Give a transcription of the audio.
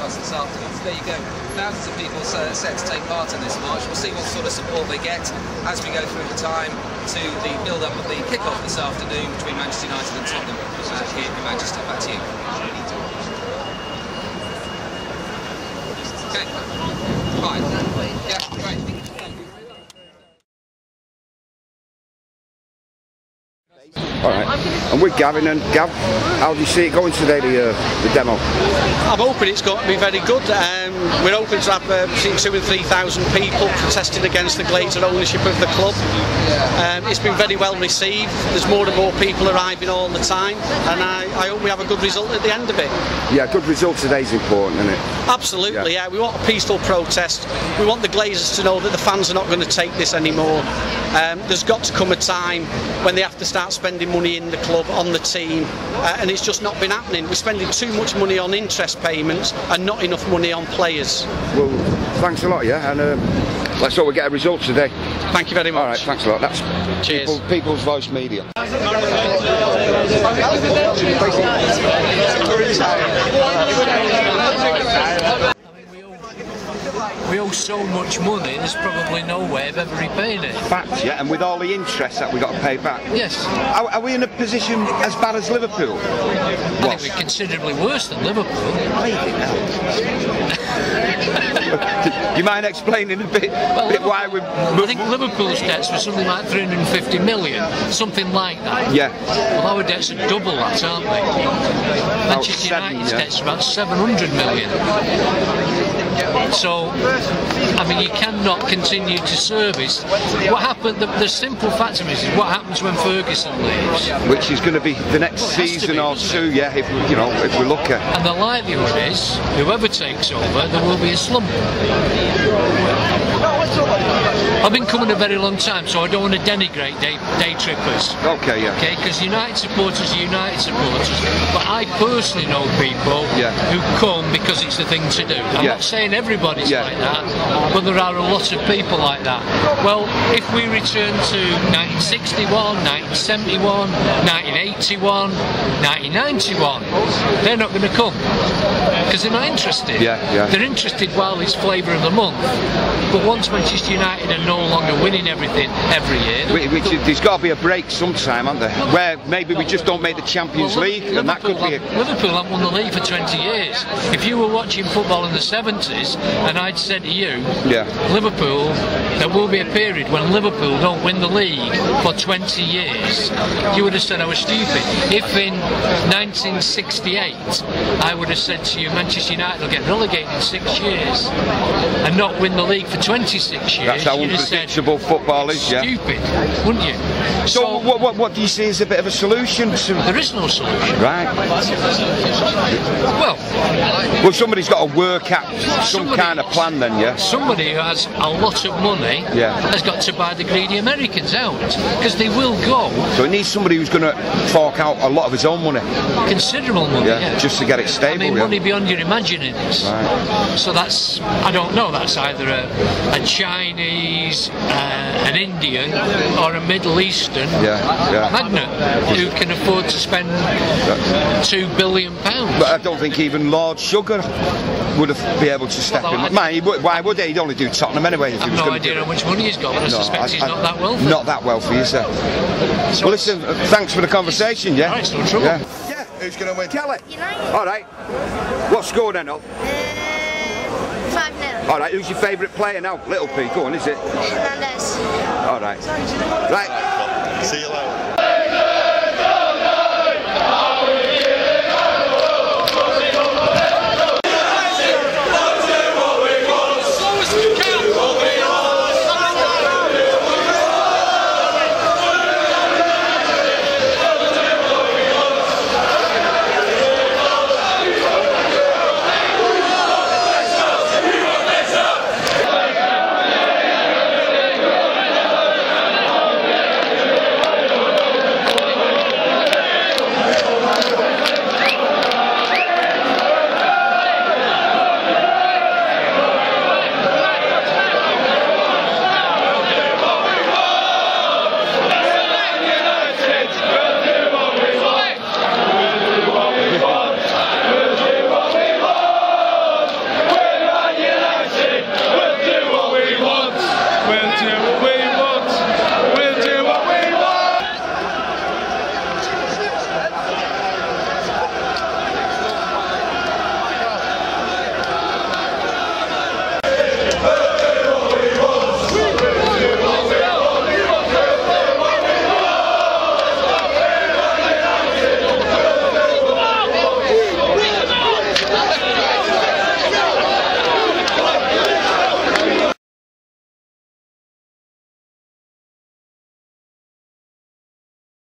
us this afternoon. So there you go, thousands of people set to take part in this march. We'll see what sort of support they get as we go through the time to the build-up of the kick-off this afternoon between Manchester United and Tottenham here in Manchester. Back to you. Okay. Fine. Yeah, great. Alright, and with Gavin, and Gav, how do you see it going today, the demo? I'm hoping it's going to be very good. We're hoping to have between 2,000 and 3,000 people protesting against the Glazer ownership of the club. It's been very well received. There's more and more people arriving all the time, and I hope we have a good result at the end of it. Yeah, good result today is important, isn't it? Absolutely, yeah. We want a peaceful protest. We want the Glazers to know that the fans are not going to take this anymore. There's got to come a time when they have to start spending money in the club, on the team, and it's just not been happening. We're spending too much money on interest payments and not enough money on players. Well, thanks a lot, yeah, and let's hope we get a result today. Thank you very much. All right, thanks a lot. That's Cheers. People's Voice Media. We owe so much money, there's probably no way of ever repaying it. Fact, yeah, and with all the interest that we got to pay back. Yes. Are we in a position as bad as Liverpool? I think we're considerably worse than Liverpool. Do you mind explaining a bit why we... I think Liverpool's debts were something like 350 million, something like that. Yeah. Well, our debts are double that, aren't they? Manchester United's debts are about 700 million. So, I mean, you cannot continue to service. What happened, the simple fact of it is what happens when Ferguson leaves. Which is going to be the next season or two, yeah, if we look at. And the likelihood is, whoever takes over, there will be a slump. I've been coming a very long time, so I don't want to denigrate day trippers. Okay, yeah. Okay, because United supporters are United supporters, but I personally know people who come because it's the thing to do. I'm not saying everybody's like that, but there are a lot of people like that. Well, if we return to 1961, 1971, 1981, 1991, they're not going to come because they're not interested. They're interested while it's flavour of the month, but once Manchester United are no longer winning everything every year, there's got to be a break sometime, hasn't there? Where maybe we just don't make the Champions League, and that could be Liverpool haven't won the league for 20 years. If you were watching football in the 70s and I'd said to you, Liverpool, there will be a period when Liverpool don't win the league for 20 years, you would have said I was stupid. If in 1968 I would have said to you, Manchester United will get relegated in 6 years and not win the league for 26 years, that's how unpredictable football is, stupid, wouldn't you? So what do you see as a bit of a solution? There is no solution. Right. Well, somebody's got to work out some kind of plan then, yeah? Somebody who has a lot of money has got to buy the greedy Americans out, because they will go. So it needs somebody who's going to fork out a lot of his own money. Considerable money, just to get it stable. I mean, money beyond your imaginings. Right. So that's, I don't know, that's either a Chinese, an Indian, or a Middle Eastern magnate who can afford to spend £2 billion. But I don't think even Lord Sugar would have been able to step in. Why would he? He'd only do Tottenham anyway. I've no idea how much money he's got, but I suspect he's not that wealthy. Not that wealthy, is there? So well, listen, thanks for the conversation, yeah? Alright, no trouble. Yeah. Who's going to win? Kelly? United. Alright. What score then, up? 5-0. Alright, who's your favourite player now? Little P, go on, is it? Hernandez. Alright. Right. See you later.